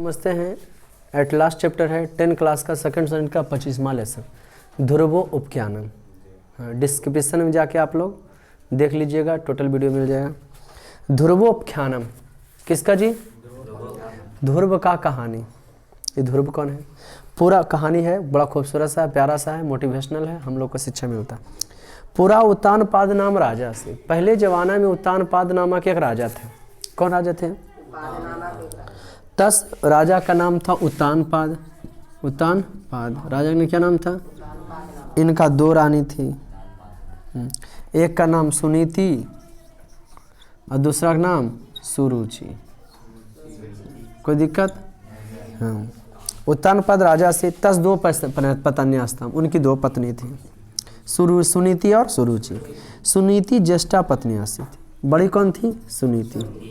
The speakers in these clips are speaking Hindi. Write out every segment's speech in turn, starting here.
समझते हैं। एट लास्ट चैप्टर है 10 क्लास का सेकंड स्टैंडर्ड का 25वां लेसन ध्रुवो उपख्यानम। डिस्क्रिप्शन में जाके आप लोग देख लीजिएगा, टोटल वीडियो मिल जाएगा। ध्रुवो उपख्यानम किसका जी? ध्रुव का कहानी। ये ध्रुव कौन है? पूरा कहानी है, बड़ा खूबसूरत सा है, प्यारा सा है, मोटिवेशनल है, हम लोग को शिक्षा मिलता है। पूरा उत्तानपाद नाम राजा से, पहले जमाना में उत्तानपाद नामक एक राजा थे। कौन राजा थे? तस राजा का नाम था उत्तानपाद। उत्तानपाद राजा ने क्या नाम था? इनका दो रानी थी, एक का नाम सुनीति और दूसरा का नाम सुरुचि। कोई दिक्कत? हाँ। उत्तानपाद राजा से तस दो पत्न्यास्ताम, उनकी दो पत्नी थी, सुनीति और सुरुचि। सुनीति ज्येष्ठा पत्नी थी, बड़ी कौन थी? सुनीति।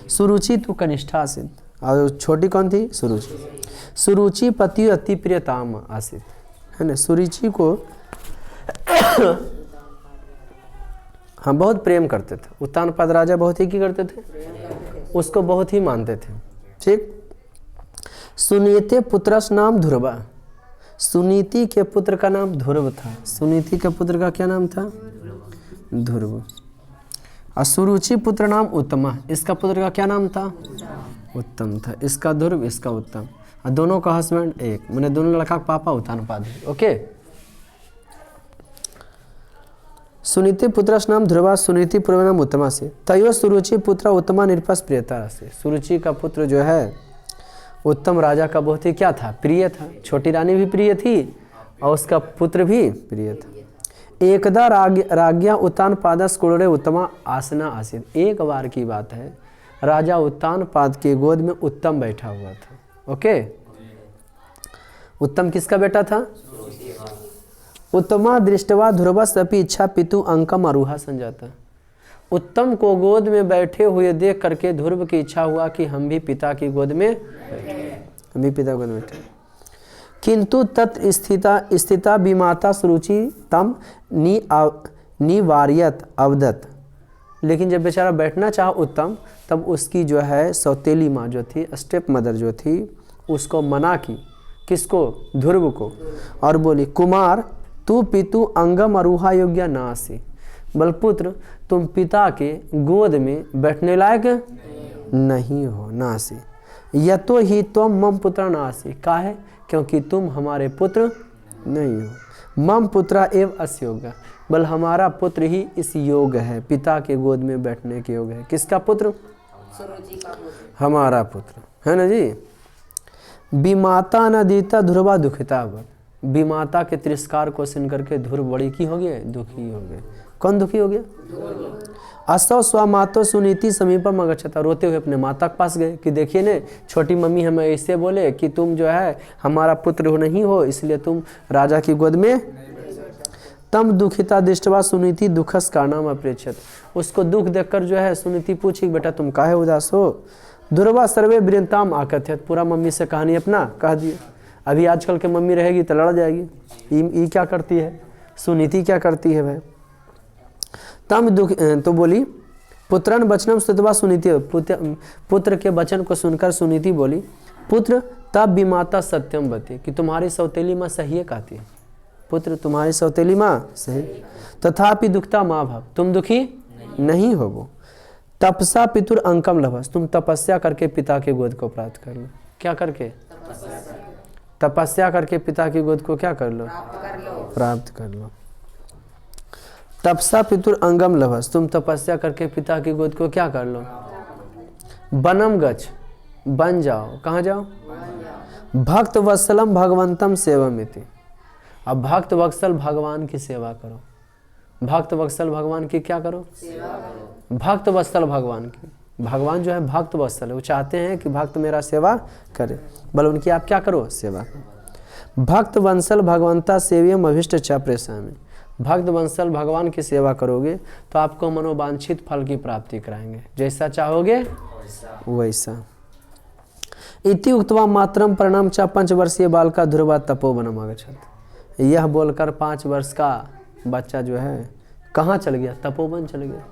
सुरुचि तो कनिष्ठा आसित और छोटी कौन थी? सुरुचि। सुरुचि पति अति प्रियताम आसित, है ना। सुरुचि को हम बहुत प्रेम करते थे। उत्तानपाद राजा बहुत ही की करते थे, उसको बहुत ही मानते थे। ठीक। सुनीति पुत्रस नाम ध्रुवा, सुनीति के पुत्र का नाम ध्रुव था। सुनीति के पुत्र का क्या नाम था? ध्रुव। और सुरुचि पुत्र नाम उत्तमा, इसका पुत्र का क्या नाम था? उत्तम था। इसका ध्रुव, इसका उत्तम, और दोनों का हस्बैंड एक, मैंने दोनों लड़का का पापा उत्तानपाद है। ओके। सुनीति पुत्र नाम ध्रुवा, सुनीति पूर्व नाम उत्तमा से। तयो सुरुचि पुत्र उत्तमा निरपस प्रियता से। सुरुचि का पुत्र जो है उत्तम राजा का बहुत ही क्या था? प्रिय था। छोटी रानी भी प्रिय थी और उसका पुत्र भी प्रिय था। एकदा राज्ञा उत्तानपादस कुड़े उत्तमा आसना आसित। एक बार की बात है, राजा उत्तानपाद के गोद में उत्तम बैठा हुआ था। ओके। उत्तम किसका बेटा था? उत्तमा दृष्टवा ध्रुवस अपि इच्छा पितु अंकम अरुहा संजाता। उत्तम को गोद में बैठे हुए देख करके ध्रुव की इच्छा हुआ कि हम भी पिता की गोद में हम भी पिता की गोद में बैठे। किंतु तत्र स्थिता विमाता सुरुचि तम निवार्यत अवदत। लेकिन जब बेचारा बैठना चाहा उत्तम, तब उसकी जो है सौतेली माँ जो थी, स्टेप मदर जो थी, उसको मना की। किसको? ध्रुव को। और बोली, कुमार तू पितु अंगम अरुहा योग्य नासी। बलपुत्र, तुम पिता के गोद में बैठने लायक नहीं हो। नासी यतो ही तुम मम पुत्र नासी। काहे? क्योंकि तुम हमारे पुत्र नहीं हो। मम पुत्रा एव अस्य योग्य, बल हमारा पुत्र ही इस योग्य है, पिता के गोद में बैठने के योग्य है। किसका पुत्र? हमारा पुत्र, है ना जी। विमाता न दीता ध्रुवा दुखिता। विमाता के तिरस्कार को सुन करके ध्रुव बड़ी की हो गए, दुखी हो गए। कौन दुखी हो गया? असौ स्वमातो सुनीति समीपम अगच्छता। रोते हुए अपने माता के पास गए कि देखिए ने, छोटी मम्मी हमें ऐसे बोले कि तुम जो है हमारा पुत्र नहीं हो, इसलिए तुम राजा की गोद में। तम दुखिता दृष्टवा सुनीति दुखस कारणाम अप्रेक्षत। उसको दुख देखकर जो है सुनीति पूछी, बेटा तुम काहे उदास हो? ध्रुवा सर्वे वृंताम आकथ्यत। पूरा मम्मी से कहानी अपना कह दिए। अभी आजकल के मम्मी रहेगी तो लड़ जाएगी, ये क्या करती है, सुनीति क्या करती है भाई। तम दुख तो बोली, पुत्रन वचनम स्तुत्वा सुनीति। पुत्र के वचन को सुनकर सुनीति बोली, पुत्र तब विमाता सत्यम बती, कि तुम्हारी सौतेली माँ सही कहती है। पुत्र तुम्हारी सौतेली माँ सही, तथापि दुखता माँ भाव, तुम दुखी नहीं हो। वो तपसा पितुर अंकम लभस, तुम तपस्या करके पिता के गोद को प्राप्त कर लो। क्या करके? तपस्या करके पिता की गोद को क्या कर लो? प्राप्त कर लो। तपसा पितुर अंगम लभस, तुम तपस्या करके पिता की गोद को क्या कर लो? बनम गच, बन जाओ। कहाँ जाओ? भक्त वत्सलम भगवंतम सेवमिति। अब भक्त वत्सल भगवान की सेवा करो। भक्त वत्सल भगवान की क्या करो? भक्त वत्सल भगवान की। भगवान जो है भक्त वत्सल है, वो चाहते हैं कि भक्त मेरा सेवा करे, बल उनकी आप क्या करो? सेवा करो। भक्त वंशल भगवंता सेव्यम अभिष्ट च प्रेषामि। भक्त वंशल भगवान की सेवा करोगे तो आपको मनोवांछित फल की प्राप्ति कराएंगे, जैसा चाहोगे वैसा। इति उक्त्वा मातरम प्रणाम च 5 वर्षीय बालका ध्रुवा तपोवनम आगच्छत। यह बोलकर 5 वर्ष का बच्चा जो है कहाँ चल गया? तपोवन चल गया।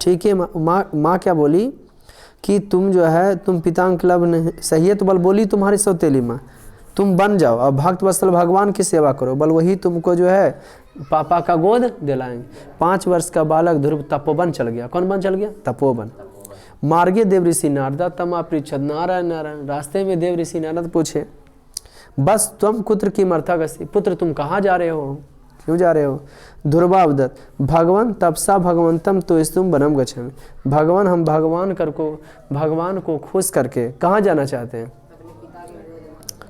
ठीक है। माँ क्या बोली? कि तुम जो है तुम पितांग क्लब नहीं सही है, तो बल बोली तुम्हारी सौतेली माँ तुम बन जाओ और भक्त वत्सल भगवान की सेवा करो, बल वही तुमको जो है पापा का गोद दिलाएंगे। 5 वर्ष का बालक ध्रुव तपोवन चल गया। कौन बन चल गया? तपोवन। मार्गे देव ऋषि नारदा तमा पृच्छद नारायण नारायण। रास्ते में देव ऋषि नारद पूछे बस तुम कुत्र की मर्थगसि, पुत्र तुम कहाँ जा रहे हो, क्यों जा रहे हो? ध्रुवावदत भगवान तपसा भगवंतम तो तुम बनम गच्छामि। भगवान हम भगवान को खुश करके कहाँ जाना चाहते हैं?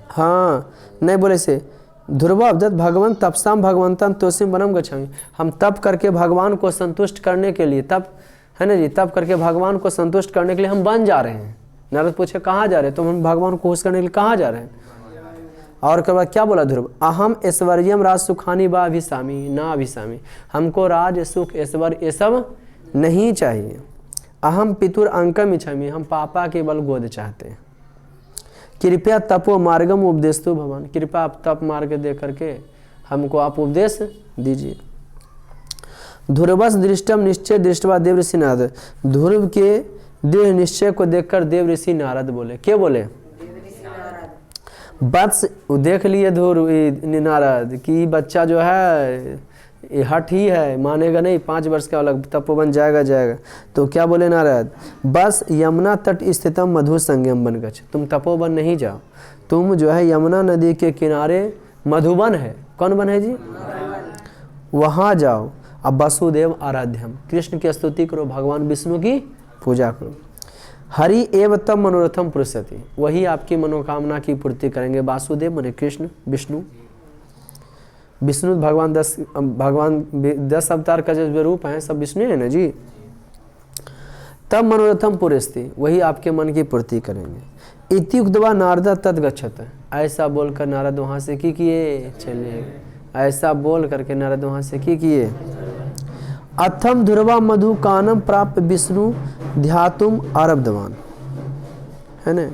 हाँ नहीं बोले से ध्रुवावदत भगवान तपसाम भगवंतम तोसिम बनम गच्छामि। हम तप करके भगवान को संतुष्ट करने के लिए, तप है ना जी, तप करके भगवान को संतुष्ट करने के लिए हम बन जा रहे हैं। नारद पूछे कहाँ जा रहे हैं? तो हम भगवान को खुश करने के लिए कहाँ जा रहे हैं? और के बाद क्या बोला ध्रुव? अहम ऐश्वर्यम राज सुखानी बा अभिसामी ना अभिसामी। हमको राज सुख ऐश्वर्य ये सब नहीं चाहिए। अहम पितुर अंकम इच्छामी। हम पापा के बल गोद चाहते हैं। कृपया तपो मार्गम उपदेश तो भगवान। कृपया आप तप मार्ग दे करके हमको आप उपदेश दीजिए। ध्रुवस दृष्टम निश्चय दृष्टवा देव ऋषि नारद। ध्रुव के देह निश्चय को देखकर देव ऋषि नारद बोले। क्या बोले? बस देख लिए ध्रुव नारद कि बच्चा जो है ये हठ ही है, मानेगा नहीं, 5 वर्ष का अलग तपोवन जाएगा। तो क्या बोले नारद? बस यमुना तट स्थितम मधु संगम बन गच्छ। तुम तपोवन नहीं जाओ, तुम जो है यमुना नदी के किनारे मधुबन है। कौन बन है जी? वहाँ जाओ। अब वसुदेव आराध्यम, कृष्ण की स्तुति करो, भगवान विष्णु की पूजा करो। हरि एव तम मनोरथम पुरुषति। वही आपकी मनोकामना की पूर्ति करेंगे। वासुदेव माने कृष्ण, विष्णु भगवान 10 अवतार का जो रूप है सब विष्णु है ना जी। तब मनोरथम पुरस्ति, वही आपके मन की पूर्ति करेंगे। इत्युक्त्वा नारद तद गच्छत। ऐसा बोलकर नारद वहाँ से की किए चले। ऐसा बोल करके नारद वहाँ से की किए। अथम ध्रुवा मधु कानम प्राप्त विष्णु ध्यातुम आरब्धवान, है ना।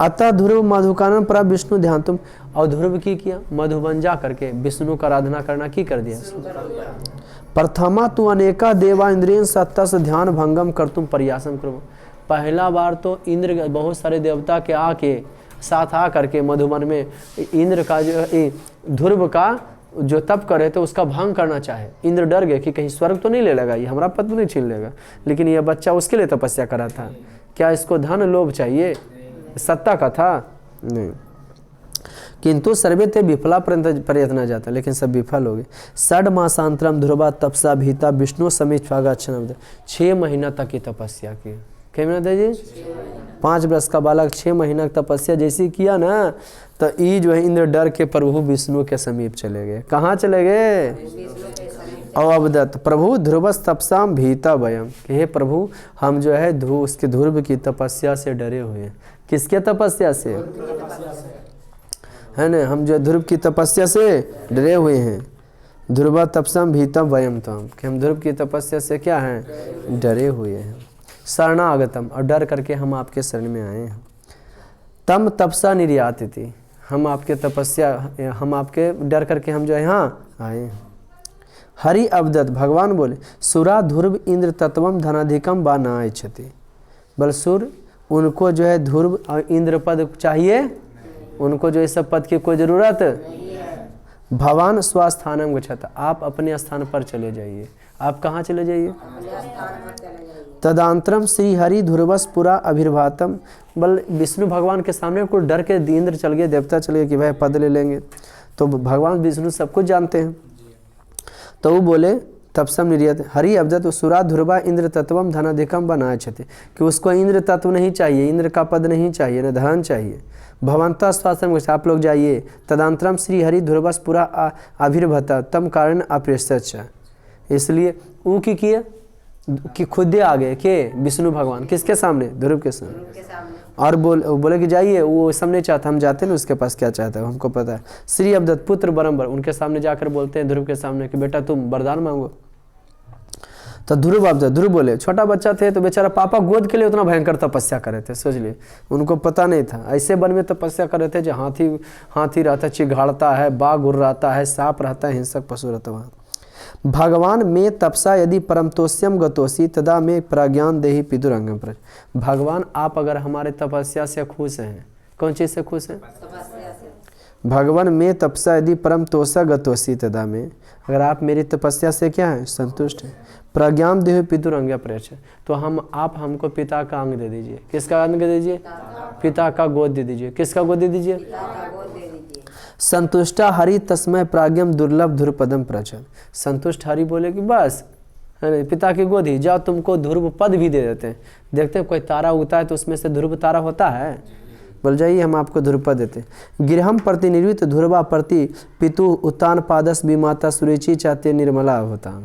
अतः ध्रुव मधुकानम प्राप्त विष्णु ध्यातुम। और ध्रुव की किया मधुबन जा करके विष्णु का आराधना करना की कर दिया। प्रथमा तु अनेका देवा इंद्रियन सत्ता से ध्यान भंगम कर तुम प्रयासम करो। पहला बार तो इंद्र बहुत सारे देवता के आके साथ आ करके मधुबन में इंद्र का जो ध्रुव का जो तप करे तो उसका भंग करना चाहे। इंद्र डर गए कि कहीं स्वर्ग तो नहीं ले लेगा, ये हमारा पद नहीं छीन लेगा। लेकिन यह बच्चा उसके लिए तपस्या करा था। क्या इसको धन लोभ चाहिए? सत्ता का था नहीं। किंतु सर्वे ते विफला प्रयत्न जाता, लेकिन सब विफल हो गए। 6 मासांतरम ध्रुवा तपसा भीता विष्णु समीप 6 महीना तक की तपस्या की। क्या महीना था जी? 5 वर्ष का बालक 6 महीना की तपस्या जैसी किया ना, तो ये जो है इंद्र डर के प्रभु विष्णु के समीप चले गए। कहाँ चले गए? अवदत्त प्रभु ध्रुवस तपसाम भीता भयम। कि हे प्रभु हम जो है उसके ध्रुव की तपस्या से डरे हुए हैं। किसके तपस्या से? है ना, हम जो ध्रुव की तपस्या से डरे हुए हैं। ध्रुवा तपसाम भीतम भयम तम, कि हम ध्रुव की तपस्या से क्या हैं? डरे हुए हैं। शरणागतम, और डर करके हम आपके शरण में आए हैं। तम तपसा निर्यात थी, हम आपके तपस्या हम आपके डर करके हम जो है यहाँ आए हैं। हरि अवदत्त भगवान बोले सुरा ध्रुव इंद्र तत्वम धनाधिकम बा ना इच्छति। बलसुर उनको जो है ध्रुव और इंद्र पद चाहिए, उनको जो इस सब पद की कोई जरूरत। भगवान स्वास्थानम गच्छत, आप अपने स्थान पर चले जाइए। आप कहाँ चले जाइए? तदांतरम श्री हरि ध्रुवस पुरा अभिर्भातम। बल विष्णु भगवान के सामने को डर के इंद्र चल गए, देवता चल गए कि भाई पद ले लेंगे। तो भगवान विष्णु सब कुछ जानते हैं। तो वो बोले तपसम निर्यत हरि अवदत्त सुरा ध्रुवा इंद्र तत्वम धनाधिकम बनाए छते, कि उसको इंद्र तत्व नहीं चाहिए, इंद्र का पद नहीं चाहिए, न धन चाहिए। भवंता स्वास्थ्य आप लोग जाइए। तदांतरम श्री हरि ध्रुवस पुरा आविर्भता तम कारण अप्रेष्ट। इसलिए वो की किए कि खुद आ गए के विष्णु भगवान किसके सामने? ध्रुव के सामने। और बोले कि जाइए, वो सब नहीं चाहता, हम जाते हैं उसके पास क्या चाहता है हमको पता है। श्री अवदत्त पुत्र बरम्बर उनके सामने जाकर बोलते हैं ध्रुव के सामने कि बेटा तुम वरदान मांगो। तो ध्रुव बोले छोटा बच्चा थे तो बेचारा पापा गोद के लिए उतना भयंकर तपस्या कर रहे थे। सोच लिए, उनको पता नहीं था। ऐसे वन में तपस्या कर रहे थे जो हाथी रहता है, चिघाड़ता है, बाघ उड़ रहता है, सांप रहता है, हिंसक पशु रहता है वहाँ। भगवान में तपसा यदि परमतोष्यम गतोसी तदा में प्रज्ञान देहि पितुरंगम प्रज। भगवान आप अगर हमारे तपस्या से खुश हैं, कौन चीज़ से खुश हैं? भगवान में तपसा यदि परम तोषा गतोसी तदा में, अगर आप मेरी तपस्या से क्या है? संतुष्ट हैं। प्रज्ञान देह पितुर अंग प्रच, तो आप हमको पिता का अंग दे दीजिए। किसका अंग दे दीजिए? पिता का गोद दे दीजिए। किसका गोद दे दीजिए? संतुष्टा हरि तस्मय प्राज्ञम दुर्लभ ध्रुपदम प्रचल। संतुष्ट हरि बोले कि बस है पिता की गोद ही, जाओ तुमको ध्रुव पद भी दे देते हैं। देखते हैं कोई तारा उगता है तो उसमें से ध्रुव तारा होता है? बोल जाइए हम आपको ध्रुपद देते हैं। गृहम प्रति निर्वित ध्रुवा प्रति पितु उत्तान पादस विमाता सुरुचि चाहते निर्मला होता।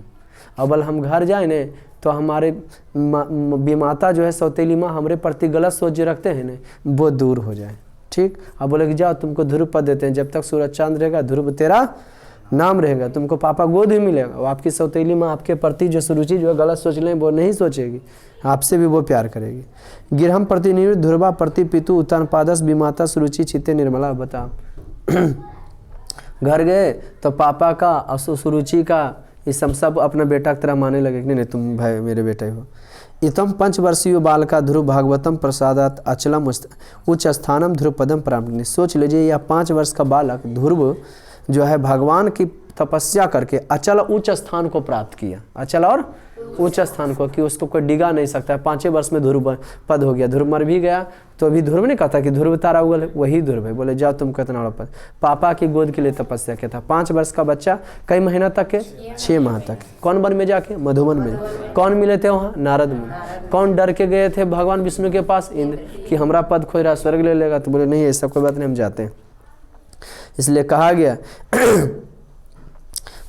अब बल हम घर जाए ने तो हमारे विमाता जो है सौतेली माँ हमारे प्रति गलत सोच जो रखते हैं ना वो दूर हो जाए। ठीक, अब बोले कि जाओ तुमको ध्रुव पद देते हैं, जब तक सूरज चांद रहेगा ध्रुव तेरा नाम रहेगा, तुमको पापा गोद ही मिलेगा। और आपकी सौतेली माँ आपके प्रति जो सुरुचि जो है गलत सोच लें वो नहीं सोचेगी, आपसे भी वो प्यार करेगी। गिरहम प्रति निवृत्त ध्रुवा प्रति पितु उत्तान पादस विमाता सुरुचि चित्ते निर्मला। बता घर गए तो पापा का और सुरुचि का ये सब अपना बेटा की तरह माने लगे कि नहीं तुम भाई मेरे बेटे हो। इतम 5 वर्षीय बाल का ध्रुव भागवतम प्रसादात अचलम उच्च स्थानम ध्रुव पदम प्राप्त। सोच लीजिए यह 5 वर्ष का बालक ध्रुव जो है भगवान की तपस्या करके अचल उच्च स्थान को प्राप्त किया। अचल और उच्च स्थान को कि उसको कोई डिगा नहीं सकता है। 5 वर्ष में ध्रुव पद हो गया। ध्रुव मर भी गया तो अभी ध्रुव नहीं कहता कि ध्रुव तारा उगल है, वही ध्रुव है। बोले जाओ तुम कितना बड़ा पद। पापा की गोद के लिए तपस्या किया था। 5 वर्ष का बच्चा कई महीना तक के? 6 माह तक। कौन वन में जाके? मधुवन में। कौन मिले थे वहाँ? नारद मुनि। कौन डर के गए थे भगवान विष्णु के पास? इंद्र, कि हमारा पद खोज रहा स्वर्ग ले लेगा। तो बोले नहीं ऐसा कोई बात नहीं, हम जाते हैं। इसलिए कहा गया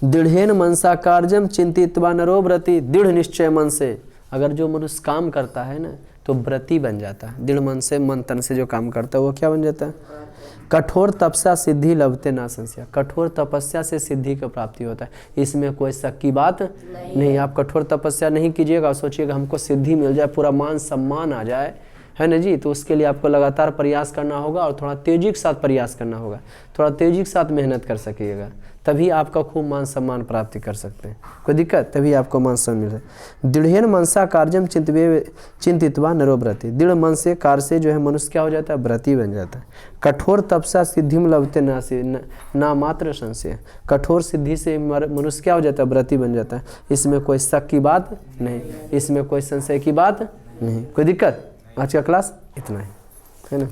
दृढ़ेन मनसा कार्यम चिंतित्वा नरो व्रति। दृढ़ निश्चय मन से अगर जो मनुष्य काम करता है ना तो व्रति बन जाता है। दृढ़ मन से मन तन से जो काम करता है वो क्या बन जाता है? कठोर तपस्या सिद्धि लभते ना संशय। कठोर तपस्या से सिद्धि की प्राप्ति होता है, इसमें कोई शक की बात नहीं। आप कठोर तपस्या नहीं कीजिएगा, सोचिएगा हमको सिद्धि मिल जाए, पूरा मान सम्मान आ जाए, है ना जी। तो उसके लिए आपको लगातार प्रयास करना होगा और थोड़ा तेजी के साथ प्रयास करना होगा, थोड़ा तेजी के साथ मेहनत कर सकिएगा, तभी आपका खूब मान सम्मान प्राप्ति कर सकते हैं। कोई दिक्कत? तभी आपको मान सम्मान मिल जाए। दृढ़ेन मनसा कार्यम चिंतित्वा नरो व्रति। दृढ़ मन से कार्य से जो है मनुष्य क्या हो जाता है? व्रति बन जाता है। कठोर तपस्या सिद्धि में लभते ना मात्र संशय। कठोर सिद्धि से मनुष्य क्या हो जाता है? व्रति बन जाता है। इसमें कोई शक की बात नहीं, इसमें कोई संशय की बात नहीं। कोई दिक्कत? आज का क्लास इतना ही है ना।